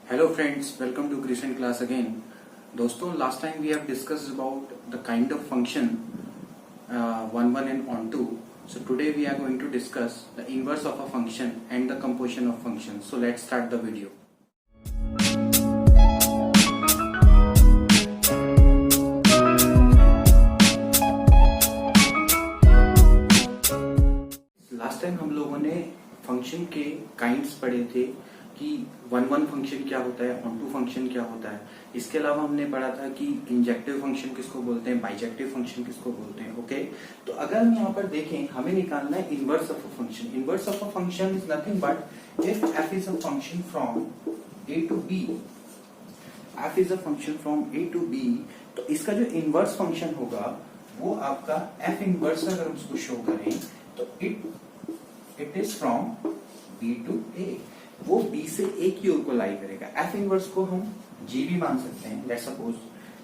Hello friends, welcome to Christian class again. दोस्तों last time we have discussed about the kind of function one and onto. So today we are going to discuss the inverse of a function and the composition of functions. So let's start the video. Last time हम लोगों ने function के kinds पढ़े थे कि one function क्या होता है, ऑन टू फंक्शन क्या होता है। इसके अलावा हमने पढ़ा था कि इंजेक्टिव फंक्शन किसको बोलते हैं, बाइजेक्टिव फंक्शन किसको बोलते हैं। ओके, तो अगर हम यहाँ पर देखें, हमें निकालना है inverse of a function. Inverse of a function is nothing but if F is a function from A to B, F is a function from A to B, तो इसका जो इनवर्स फंक्शन होगा वो आपका एफ इनवर्स अगर हम उसको show करें तो it is from B to A, वो बी से ए की ओर को लाई करेगा। एफ इनवर्स को हम जी भी मान सकते हैं। लेट्स सपोज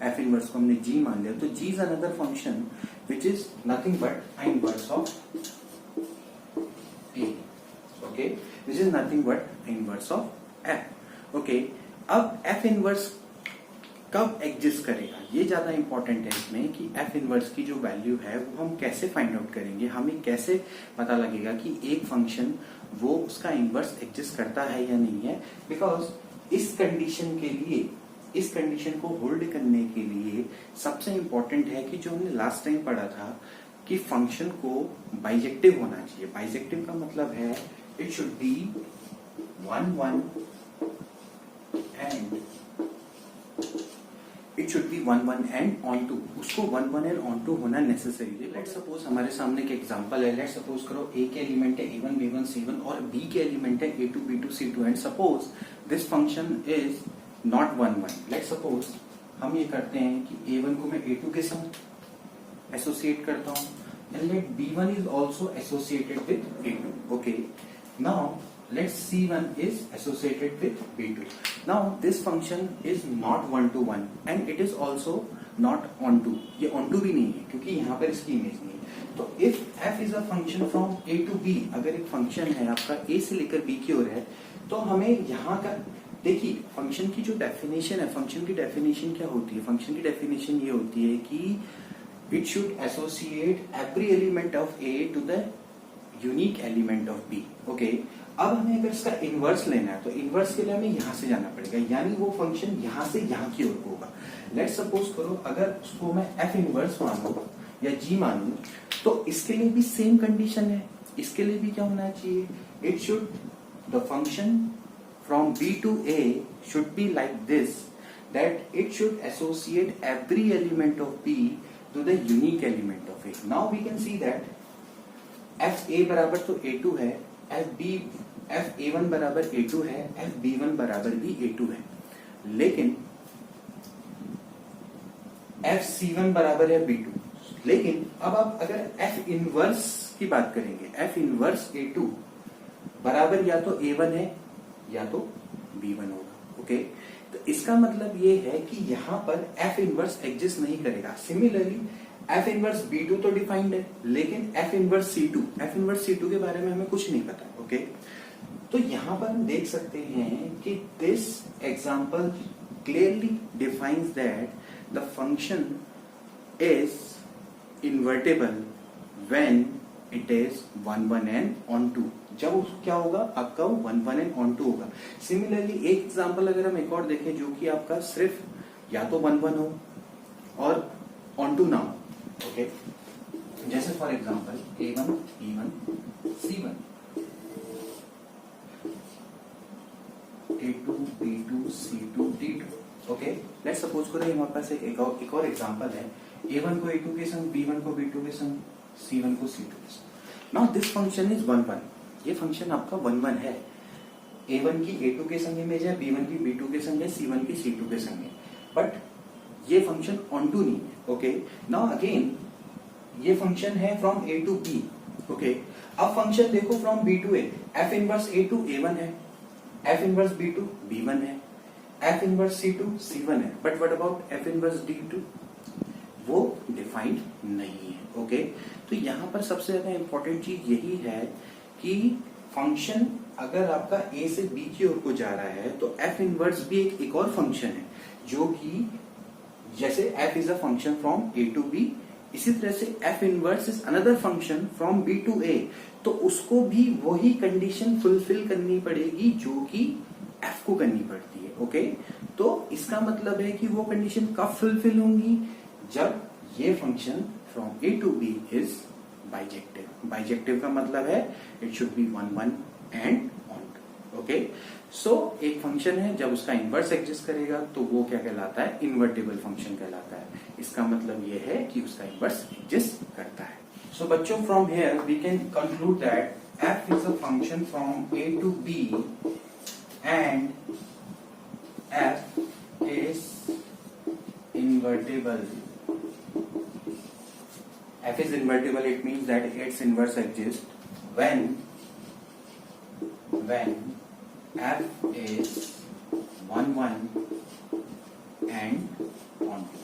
एफ इनवर्स को हमने जी मान लिया, तो G is another function which is nothing but inverse of A. Okay, which is nothing but inverse of F. Okay, अब एफ इनवर्स कब एग्जिस्ट करेगा, ये ज्यादा इंपॉर्टेंट है इसमें कि एफ इनवर्स की जो वैल्यू है वो हम कैसे फाइंड आउट करेंगे, हमें कैसे पता लगेगा कि एक फंक्शन वो उसका इनवर्स एग्जिस्ट करता है या नहीं है। बिकॉज इस कंडीशन के लिए, इस कंडीशन को होल्ड करने के लिए सबसे इंपॉर्टेंट है कि जो हमने लास्ट टाइम पढ़ा था कि फंक्शन को बाइजेक्टिव होना चाहिए। बाइजेक्टिव का मतलब है it should be one and it should be one and onto, उसको वन एंड ऑन टू होना नेसेसरी है। लेट सपोज हमारे सामने एक एग्जांपल है। लेट सपोज करो ए के एलिमेंट है A1 B1 C1 और B के एलिमेंट है A2 B2 C2 and suppose this function is not one. Let suppose हम ये करते हैं कि A1 को मैं A2 के साथ एसोसिएट करता हूं and let B1 is also associated with A2। Okay, now let's C1 is associated with B2. Now this function is not one to one and it is also not onto, ये onto भी नहीं है क्योंकि यहाँ पर इसकी image नहीं है। तो if f is a function from A to B, अगर एक फंक्शन है आपका A से लेकर B की ओर है, तो हमें यहाँ का देखिए फंक्शन की जो डेफिनेशन है, फंक्शन की डेफिनेशन क्या होती है, फंक्शन की डेफिनेशन ये होती है कि it should associate every element of A to the unique element of B। Okay, अब हमें अगर इसका इनवर्स लेना है तो इनवर्स के लिए हमें यहां से जाना पड़ेगा, यानी वो फंक्शन यहां से यहां की ओर होगा। लेट सपोज करो अगर उसको मैं एफ इनवर्स मानू या जी मानू, तो इसके लिए भी सेम कंडीशन है। इसके लिए भी क्या होना चाहिए, it should the function from B to A should be like this, that it should associate every element of B to the unique element of A. Now we can see that F A बराबर तो A2 है, F A1 बराबर A2 है, F B1 बराबर भी A2 है, लेकिन F C1 बराबर है B2। लेकिन अब आप अगर एफ इनवर्स की बात करेंगे, एफ इनवर्स A2 बराबर या तो A1 है या तो B1 होगा। ओके, तो इसका मतलब ये है कि यहां पर एफ इनवर्स एग्जिस्ट नहीं करेगा। सिमिलरली एफ इनवर्स B2 तो डिफाइंड है, लेकिन एफ इनवर्स C2 के बारे में हमें कुछ नहीं पता। ओके, तो यहां पर हम देख सकते हैं कि this example clearly defines that the function is invertible when it is one and onto. जब क्या होगा आपका वन एंड ऑन टू होगा। सिमिलरली एक एग्जांपल अगर हम एक और देखें जो कि आपका सिर्फ या तो वन हो और ऑन टू ना हो। ओके, जैसे for example A1 B1 C1, A2 B2 C2 D2। Okay, let's suppose करो हमारे पास एक और एग्जांपल है, A1 को A2 के संग, B1 को B2 के संग, C1 को C2 के संग। Now this function is one. ये फंक्शन आपका वन है। A1 की A2 के संग इमेज है, B1 की B2 के संग है, C1 की C2 के संग है, बट ये फंक्शन ऑन टू नहीं है। ओके, नाउ अगेन ये फंक्शन है from A to B। Okay, अब फंक्शन देखो from B to A, F inverse A2 A1 है, एफ इनवर्स B2 B1 है, एफ इनवर्स C2 C1 है, but what about F inverse D2, वो defined नहीं है। ओके, तो यहां पर सबसे ज्यादा इंपॉर्टेंट चीज यही है कि फंक्शन अगर आपका ए से बी की ओर को जा रहा है तो एफ इनवर्स भी एक और फंक्शन है, जो कि जैसे F is a function from A to B, इसी तरह से F inverse is another function from B to A, तो उसको भी वही कंडीशन फुलफिल करनी पड़ेगी जो कि एफ को करनी पड़ती है। ओके, तो इसका मतलब है कि वो कंडीशन कब फुलफिल होंगी, जब ये function from A to B is bijective. Bijective का मतलब है it should be 1 1 and on. Okay, so एक फंक्शन है जब उसका इनवर्स एग्जिस्ट करेगा तो वो क्या कहलाता है, इन्वर्टिबल फंक्शन कहलाता है। इसका मतलब ये है कि उसका इनवर्स एग्जिस्ट करता है। सो बच्चों, from here we can conclude that F is a function from A to B and F is invertible. F is invertible, it means that its inverse exists when F is 1 1 and onto,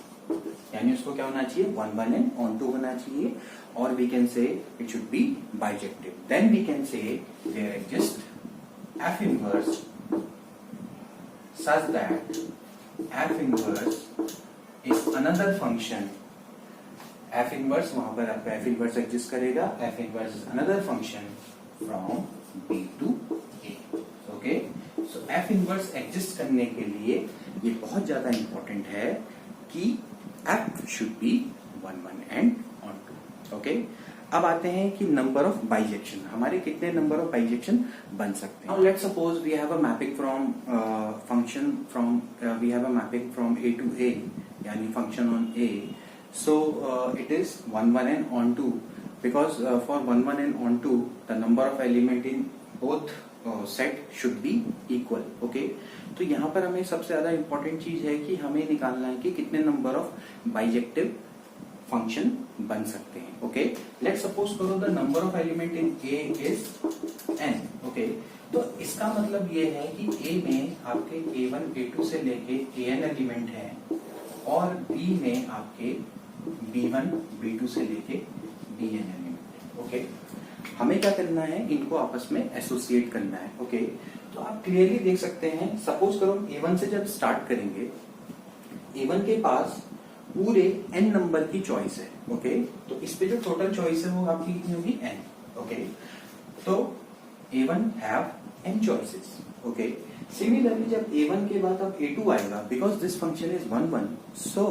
यानी उसको क्या होना चाहिए, 1 1 and onto होना चाहिए, और we can say it should be bijective. Then we can say there exists F inverse such that F inverse is another function. F inverse, वहां पर आपका F inverse एग्जिस्ट करेगा, F inverse is another function from B to A. Okay, so F inverse exist करने के लिए ये बहुत ज्यादा इंपॉर्टेंट है कि F should be 1 1 and onto. Okay, अब आते हैं कि नंबर ऑफ बाइजेक्शन, हमारे कितने नंबर ऑफ बाइजेक्शन बन सकते हैं। Let's suppose we have a mapping from function from we have a mapping from A to A, यानी function on A, so it is 1 1 and on 2, because for 1 1 and on 2 the number of element in both set should be equal. Okay, तो यहाँ पर हमें सबसे ज्यादा important चीज है कि हमें निकालना है कि कितने नंबर ऑफ बाइजेक्टिव फंक्शन बन सकते हैं। ओके, लेट्स सपोज करो the number of element in A is n. Okay, तो इसका मतलब ये है कि ए में आपके a1 a2 से लेके an एलिमेंट है और b में आपके b1 b2 से लेके bn एलिमेंट। ओके, हमें क्या करना है, इनको आपस में एसोसिएट करना है। ओके, तो आप क्लियरली देख सकते हैं, सपोज करो a1 से जब स्टार्ट करेंगे, a1 के पास पूरे n नंबर की चॉइस है। ओके, तो इस पे जो टोटल चॉइस है वो आपकी कितनी होगी, n। ओके, तो a1 have n choices. Okay, similarly जब a1 के बाद अब a2 आएगा, because this function is 1 1, so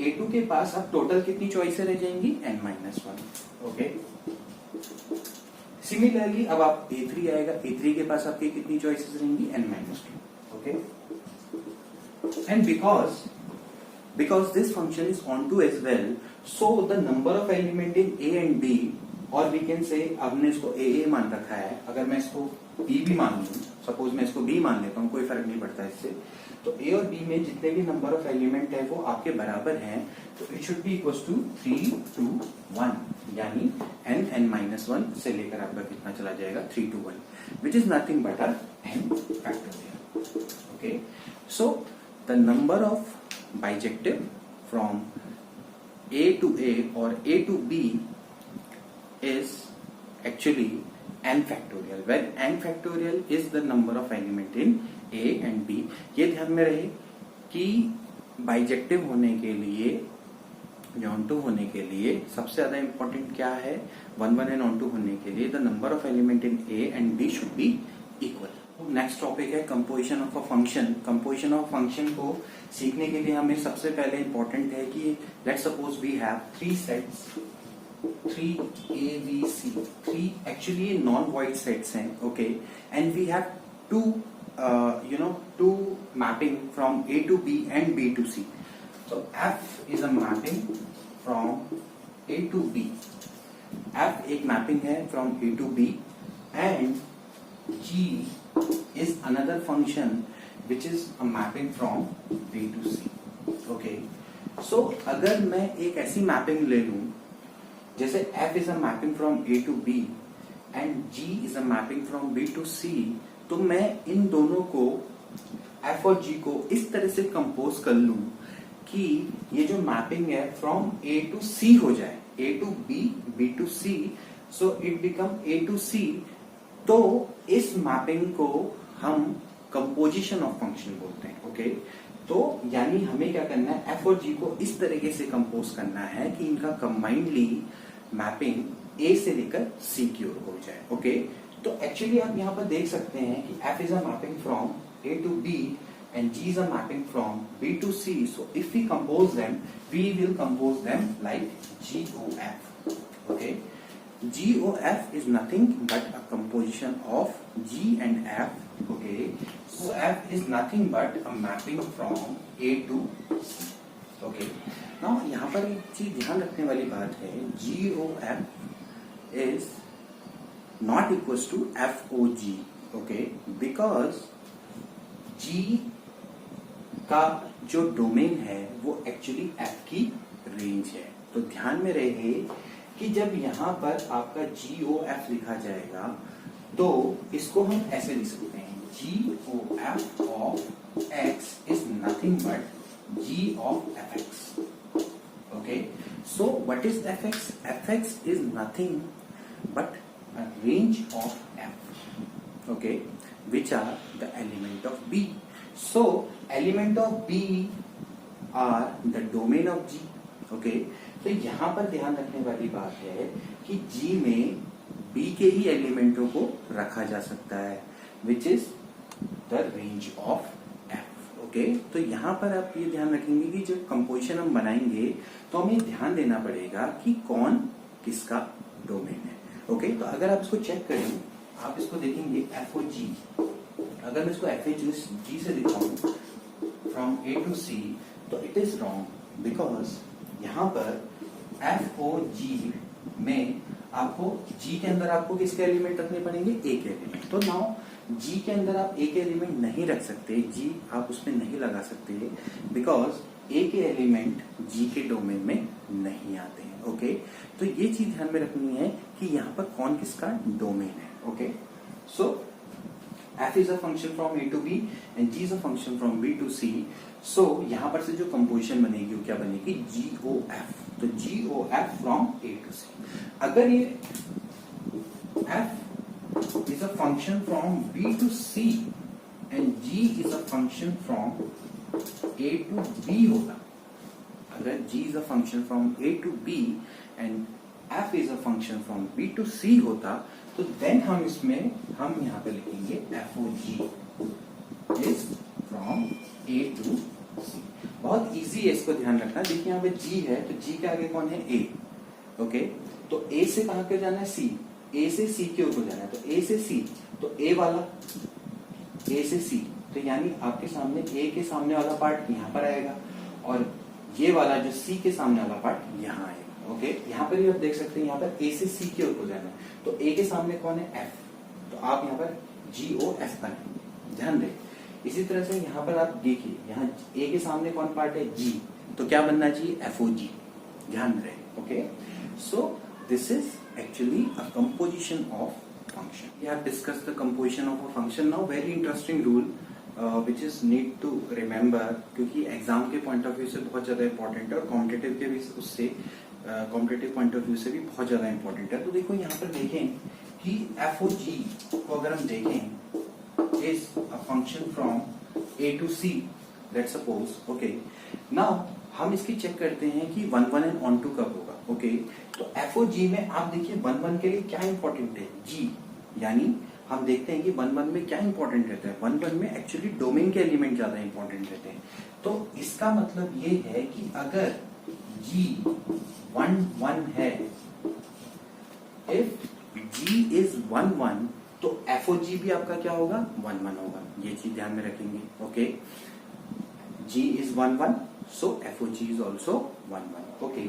a2 के पास अब टोटल कितनी चॉइसेस रह जाएंगी, n-1। ओके, सिमिलरली अब आप a3 आएगा, a3 के पास आपकी कितनी चॉइसेस रहेंगी, n-2। Okay, and because this function is onto as well, so the number of element in A and B, or we can say हमने इसको A मान रखा है, अगर मैं इसको B भी मान लूं, सपोज मैं इसको B मान लेता हूँ, कोई फर्क नहीं पड़ता इससे, तो A और B में जितने भी नंबर ऑफ एलिमेंट है वो आपके बराबर हैं, तो it should be equals to 3 2 1, यानी n-1 से लेकर आपका कितना चला जाएगा, 3 to 1, which is nothing but a n factorial. Okay, so the number of bijective from A to A or A to B is actually n factorial, where n factorial is the number of element in A and B. ये ध्यान में रहे कि bijective होने के लिए, onto होने के लिए सबसे ज्यादा इंपॉर्टेंट क्या है, 1 1 and onto होने के लिए the number of element in A and B should be equal. Next topic है composition of a function. Composition of function को सीखने के लिए हमें सबसे पहले इंपॉर्टेंट है कि let's suppose we have 3 sets, 3 A B C, 3 actually non void sets हैं। Okay, and we have 2 mapping फ्रॉम A to B and B to C. So F is a mapping from A to B. F एक mapping है from A to B and G is another function which is a mapping from B to C. Okay, so अगर मैं एक ऐसी mapping ले लूं जैसे F is a mapping from A to B and G is a mapping from B to C, तो मैं इन दोनों को F और G को इस तरह से कंपोज कर लूं कि ये जो मैपिंग है फ्रॉम A to C हो जाए, A to B, B to C, so it become A to C. तो इस मैपिंग को हम कंपोजिशन ऑफ फंक्शन बोलते हैं। ओके, तो यानी हमें क्या करना है, एफ और जी को इस तरीके से कंपोज करना है कि इनका कंबाइंडली मैपिंग ए से लेकर सी की ओर हो जाए। ओके, तो एक्चुअली आप यहां पर देख सकते हैं कि F is a mapping from A to B and G is a mapping from B to C. So if we compose them, we will compose them like GOF. Okay, GOF is nothing but a composition of G and F. Okay, so F is nothing but a mapping from A to C. Okay, now यहाँ पर एक चीज ध्यान रखने वाली बात है, GOF is not equals to FOG. Okay, because G का जो डोमेन है वो एक्चुअली एफ की रेंज है। तो ध्यान में रहे कि जब यहां पर आपका GOF लिखा जाएगा तो इसको हम ऐसे लिख सकते हैं, GOF of x is nothing but G of fx। Okay, so what is fx? fx is nothing but a range of f, okay, which are the element of B. So element of B are the domain of G. Okay, तो यहां पर ध्यान रखने वाली बात है कि G में B के ही एलिमेंटों को रखा जा सकता है, which is the range of F. Okay, तो यहां पर आप ये ध्यान रखेंगे कि जब कंपोजिशन हम बनाएंगे तो हमें ध्यान देना पड़ेगा कि कौन किसका डोमेन है। ओके, तो अगर आप इसको चेक करें, आप इसको देखेंगे FOG, अगर मैं इसको FOG से दिखाऊं फ्रॉम A to C, तो इट इज रॉन्ग, बिकॉज यहां पर FOG में आपको G के अंदर आपको किसके एलिमेंट रखने पड़ेंगे? A के एलिमेंट। तो नाउ G के अंदर आप A के एलिमेंट नहीं रख सकते, G आप उसमें नहीं लगा सकते, बिकॉज A के एलिमेंट G के डोमेन में नहीं आते हैं। ओके, तो ये चीज ध्यान में रखनी है कि यहाँ पर कौन किसका डोमेन है। Okay, so f is a function from A to B and G is a function from B to C. So यहाँ पर से जो कंपोजिशन बनेगी वो क्या बनेगी? GOF। तो GOF from A to C। अगर ये f is a function from B to C and G is a function from A to B होगा, अगर G is a function from A to B and f is a function from B to C होता, तो then हम इसमें हम यहाँ पे लिखेंगे FOG is from A to C। बहुत इजी है, इसको ध्यान रखना। देखिए यहाँ पे G है तो G के आगे कौन है? A। ओके, तो A से कहां के जाना है? C। A से C के ऊपर जाना है, तो A से C, तो A वाला A से C, तो यानी आपके सामने A के सामने वाला पार्ट यहाँ पर आएगा और ये वाला जो C के सामने वाला पार्ट यहाँ आएगा। ओके, यहाँ पर भी आप देख सकते हैं, यहाँ पर A से C के ऊपर जाना है, तो A के सामने कौन है? F, तो आप यहाँ पर GOF बनाएंगे, ध्यान दें। इसी तरह से यहाँ पर आप देखिए, यहाँ A के सामने कौन पार्ट है? G, तो क्या बनना चाहिए? FOG, ध्यान रहे। Okay, so this is actually a composition of function. We have discussed the composition of a function. Now very interesting rule which is need to remember, क्योंकि एग्जाम के पॉइंट ऑफ व्यू से बहुत ज्यादा important है और competitive के भी उससे कॉम्पिटेटिव पॉइंट ऑफ व्यू से भी बहुत ज्यादा इंपॉर्टेंट है। तो देखो यहाँ पर देखें कि FOG को अगर हम देखें is a function from A to C, let's suppose. Okay, now हम इसकी चेक करते हैं कि 1 1 एंड ऑन टू कब होगा। ओके, तो FOG में आप देखिए 1 1 के लिए क्या इंपॉर्टेंट है? G, यानी हम देखते हैं कि 1 1 में क्या इंपॉर्टेंट रहता है? 1 1 में एक्चुअली डोमेन के एलिमेंट ज्यादा इंपॉर्टेंट रहते हैं। तो इसका मतलब ये है कि अगर G 1 1 है, इफ G इज 1 1, तो FOG भी आपका क्या होगा? 1 1 होगा। ये चीज ध्यान में रखेंगे। Okay, G is 1 1, so FOG is also 1 1। Okay,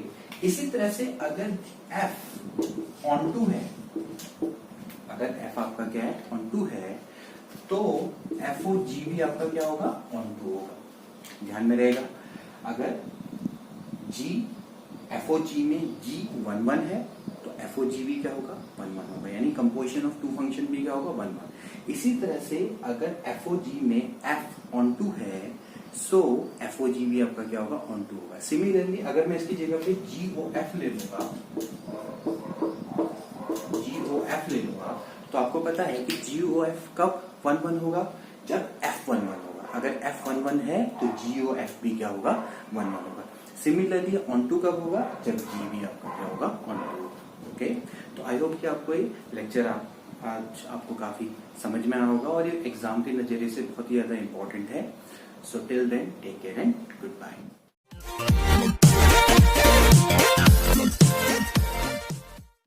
इसी तरह से अगर F ऑन टू है, अगर F आपका क्या है? ऑन टू है, तो FOG भी आपका क्या होगा? ऑन टू होगा, ध्यान में रहेगा। अगर G FOG में G 1 1 है, तो FOG भी क्या होगा? 1 1 होगा, यानी कंपोजिशन ऑफ टू फंक्शन भी क्या होगा? 1 1। इसी तरह से अगर FOG में F ऑन टू है, सो FOG भी आपका क्या होगा? ऑन टू होगा। सिमिलरली अगर मैं इसकी जगह पे GOF ले लूंगा, तो आपको आपको पता है कि GOF कब 1-1 होगा, जब F 1-1 होगा। अगर F 1-1 है तो GOF भी क्या होगा, 1-1 होगा। सिमिलरली ऑन टू कब होगा, जब G भी आपका क्या होगा, ऑन टू। ओके, तो आई होप कि आपको ये लेक्चर आज आपको काफी समझ में आया होगा और ये एग्जाम के नजरिए से बहुत ही ज्यादा इंपॉर्टेंट है। So till then take care and